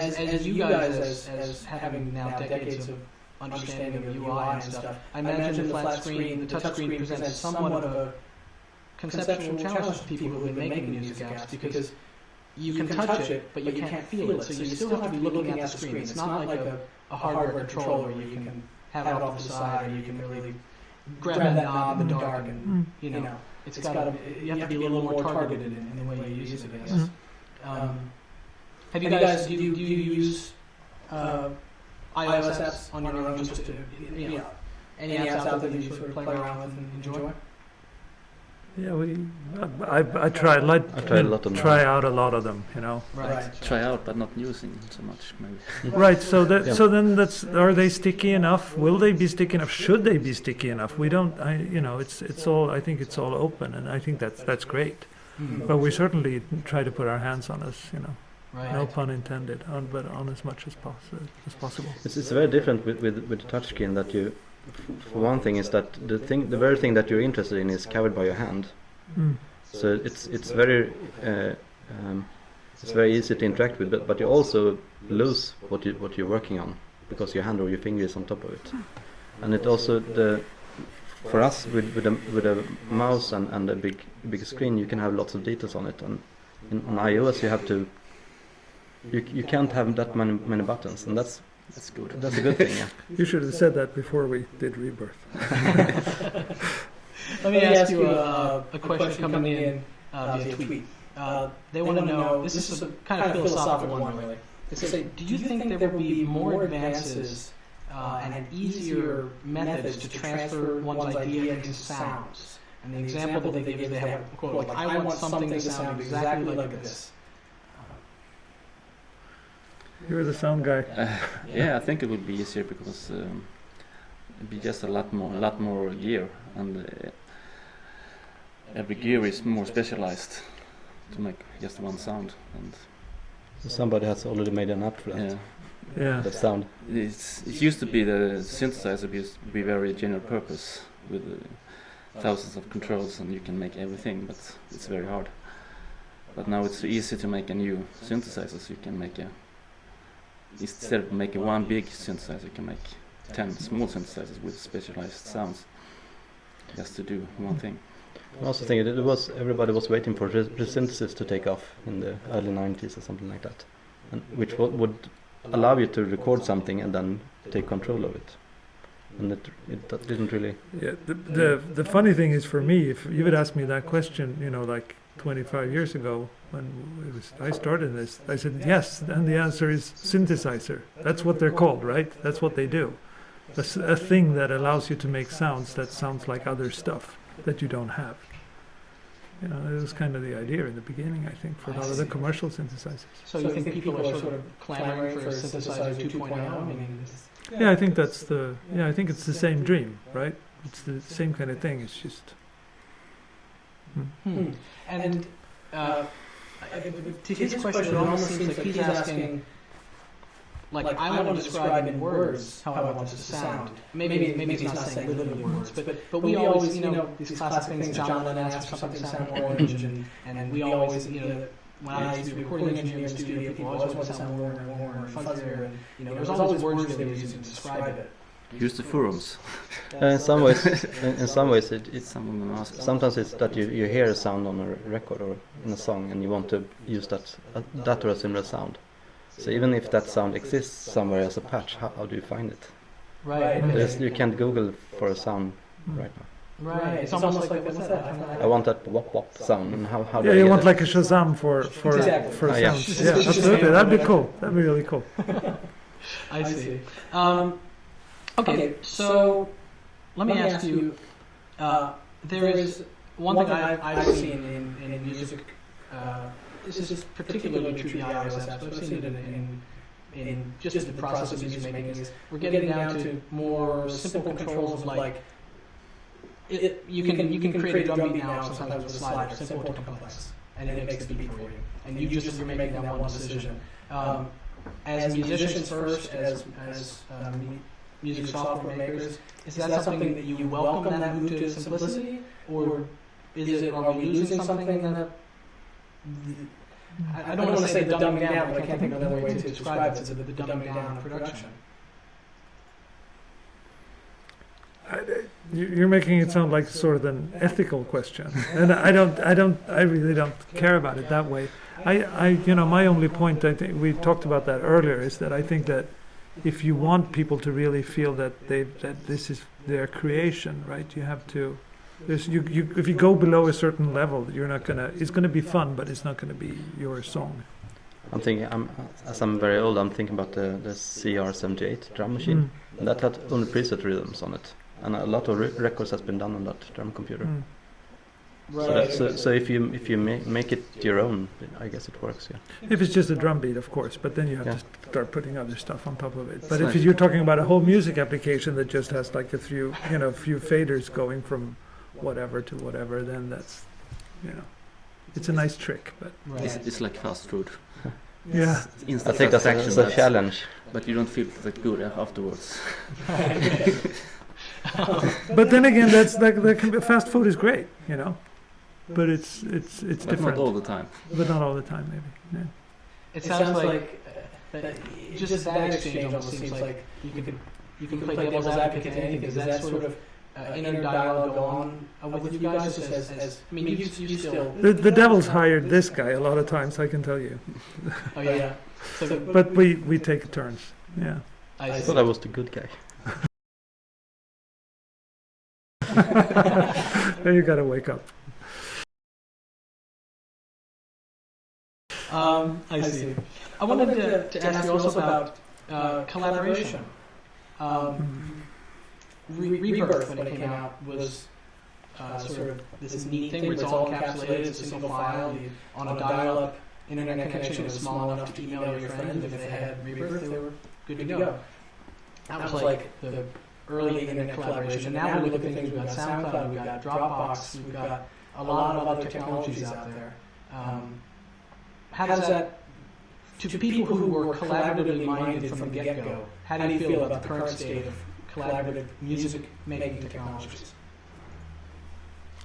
as you guys, as having now decades of understanding of UI and stuff, I imagine the flat screen, the touch screen presents somewhat of a conceptual challenge to people who have been making music apps, because you can touch it, but you can't feel it. So you still have to be looking at the screen. It's not like a hardware controller where you can have it off the side, or you can really grab that knob in the dark, and you know, it's got to. You have to be a little more targeted in the way you use it, I guess. Have you guys? Do you use iOS apps on your own, just to, any apps out there that you sort of play around with and enjoy? Yeah, I try a out a lot of them, Right. Try out, but not using so much, maybe. Right. So then are they sticky enough? Will they be sticky enough? Should they be sticky enough? We don't. It's all. I think it's all open, and I think that's great. But we certainly try to put our hands on us, Right. No pun intended, but on as much as possible. It's very different with the touchscreen, that you. For one thing is that the very thing that you're interested in is covered by your hand, so it's very easy to interact with, but you also lose what you're working on, because your hand or your finger is on top of it, and it also for us with a mouse and a big screen, you can have lots of details on it, and on iOS you can't have that many buttons, and that's good. That's a good thing. Yeah. You should have said that before we did Rebirth. Let me ask you a question coming in via tweet. They want to know. This is a kind of philosophical one, really. They say, do you think there will be more advances and easier methods to transfer one's idea into sounds? And the example that they give, they have a quote like, "I want something to sound exactly like this." You're the sound guy. Yeah, I think it would be easier, because it'd be just a lot more gear, and every gear is more specialized to make just one sound. And so somebody has already made an app for that. Yeah. That sound. It used to be the synthesizer used to be very general purpose with thousands of controls, and you can make everything, but it's very hard. But now it's so easy to make a new synthesizer, so you can make instead of making one big synthesizer, you can make 10 small synthesizers with specialized sounds, just to do one thing. I also think everybody was waiting for synthesis to take off in the early 90s or something like that, and which would allow you to record something and then take control of it. And it didn't really. Yeah, the funny thing is, for me, if you would ask me that question, like 25 years ago, when I started this, I said yes, and the answer is synthesizer. That's what they're called, right? That's what they do. A thing that allows you to make sounds that sounds like other stuff that you don't have. It was kind of the idea in the beginning, I think, for a lot of the commercial synthesizers. So you think people are sort of clamoring for a synthesizer 2.0? I mean, yeah, I think I think it's the same dream, right? It's the same kind of thing. It's just. And to his question, it almost seems like he's asking, like, I want to describe in words how I want this to sound. Maybe he's not saying literally words, but we always, these classic things, John Lennon asked for something to sound orange, and we always, when I used to be a recording engineer in the studio, people always want to sound warmer and warmer and fuzzier, and there's always words that we use to describe it. Use the forums. In some ways, sometimes it's that you hear a sound on a record or in a song, and you want to use that or a similar sound. So even if that sound exists somewhere as a patch, how do you find it? Right. You can't Google for a sound right now. Right. It's almost like what's that? I want that wop wop sound. And how do you I want get like a Shazam for sounds. Yeah, absolutely. That'd be cool. That'd be really cool. I see. Okay, so let me ask you. There is one thing I've seen in music. This is particularly true to the iOS apps, but I've seen it in just the process of music making. Is we're getting down to more simple controls of like. You can create a drum beat now sometimes with a slider, simple to complex, and it makes the beat for you. And you're making that one decision. As musicians first, as music software makers, is that something that you welcome, that move to simplicity, or are we losing something that I don't want to say the dumbing down, but I can't think of another way to describe it. The dumbing down of production. You're making it sound like sort of an ethical question, and I really don't care about it that way. My only point, I think we talked about that earlier, is that I think that if you want people to really feel that this is their creation, right? You have to. If you go below a certain level, you're not gonna. It's gonna be fun, but it's not gonna be your song. I'm thinking, as I'm very old, I'm thinking about the CR78 drum machine. And that had only preset rhythms on it, and a lot of records has been done on that drum computer. Right. So if you make it your own, I guess it works. Yeah. If it's just a drum beat, of course, but then you have to start putting other stuff on top of it. But It's if you're talking about a whole music application that just has like a few faders going from whatever to whatever, then that's, it's a nice trick, but It's like fast food. yeah. It's I instant think that's satisfaction, a challenge. but you don't feel that good afterwards. But then again, that's like fast food is great, but it's But different. not all the time. But not all the time, maybe. Yeah. It sounds like just that exchange almost seems like you can play devil's advocate to anything. Is that sort of inner dialogue on with you guys? I mean, you still. The devil's hired this guy a lot of times, I can tell you. Oh yeah. So, But we take turns. Yeah. I thought I was the good guy. You gotta wake up. I see. I wanted to ask you also about collaboration. Rebirth, when it came out, was sort of this neat thing where it's all encapsulated, it's a single file on a dial-up internet connection was small enough to email your friends. If they had Rebirth, they were good to go. That was like the early internet collaboration. And now we look at things, we've got SoundCloud, we've got Dropbox, we've got a lot of other technologies out there. How does that, to people who were collaboratively minded from the get-go, how do you feel about the current state of collaborative music-making technologies?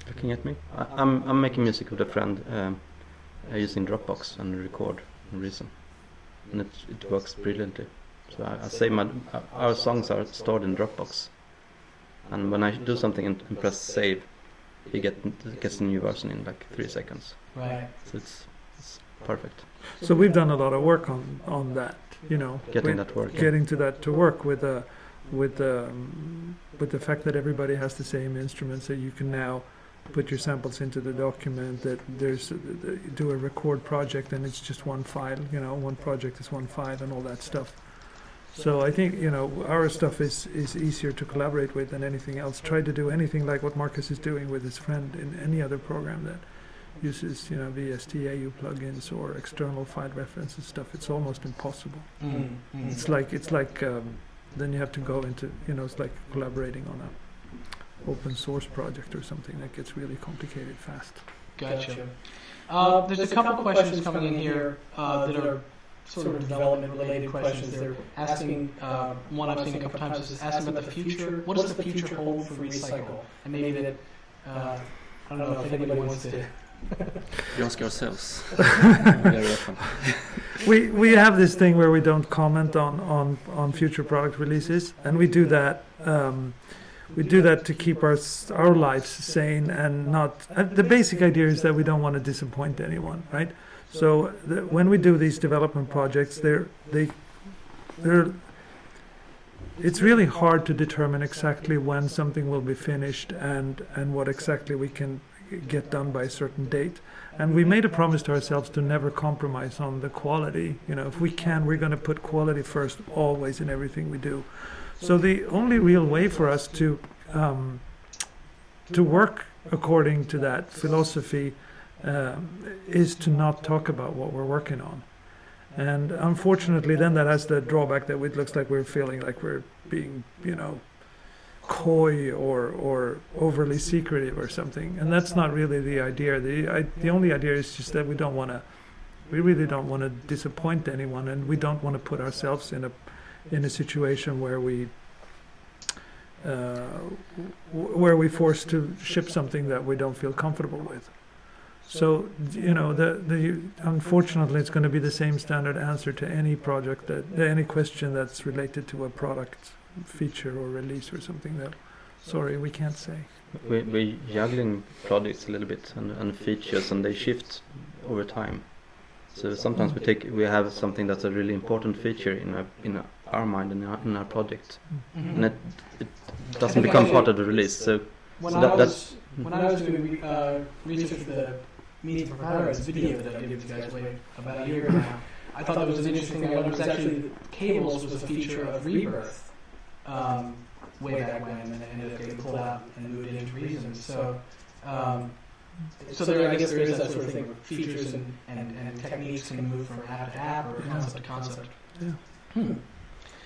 Looking at me, I'm making music with a friend using Dropbox and record and Reason, and it works brilliantly. So I say our songs are stored in Dropbox, and when I do something and press save, he gets a new version in like 3 seconds. Right. So it's perfect. So we've done a lot of work on that, Getting that work. getting to that to work with the fact that everybody has the same instruments, that you can now put your samples into the document, that do a record project and it's just one file, one project is one file and all that stuff. So I think, our stuff is easier to collaborate with than anything else. Try to do anything like what Marcus is doing with his friend in any other program that uses, VST-AU plugins or external file references stuff. It's almost impossible. Mm-hmm. It's like then you have to go into, it's like collaborating on a open source project or something that gets really complicated fast. Gotcha. There's a couple questions coming in here that are sort of development-related questions. They're asking, one I've seen a couple times, is asking about the future. What does the future hold for Recycle? And maybe that, I don't know if anybody wants to... We ask ourselves very often. We have this thing where we don't comment on future product releases, and we do that. We do that to keep our lives sane and not. The basic idea is that we don't want to disappoint anyone, right? So when we do these development projects, it's really hard to determine exactly when something will be finished and what exactly we can get done by a certain date. And we made a promise to ourselves to never compromise on the quality. If we can, we're going to put quality first always in everything we do. So the only real way for us to work according to that philosophy is to not talk about what we're working on. And unfortunately, then that has the drawback that it looks like we're feeling like we're being, coy or overly secretive or something. And that's not really the idea. The only idea is just that we really don't want to disappoint anyone, and we don't want to put ourselves in a situation where we're forced to ship something that we don't feel comfortable with. So, unfortunately, it's going to be the same standard answer to any project, any question that's related to a product feature or release or something that, sorry, we can't say. We're juggling projects a little bit and features, and they shift over time. So sometimes we have something that's a really important feature in our mind and in our project, and it doesn't become part of the release. So when I was doing research for the meeting for Propellerhead's video that I gave you guys about a year ago now, I thought that was an interesting thing. I learned was actually that cables was a feature of Rebirth way back when, and it ended up getting pulled out and moved into Reason. So there, I guess there is that sort of thing where features and techniques can move from app to app or concept to concept. Yeah.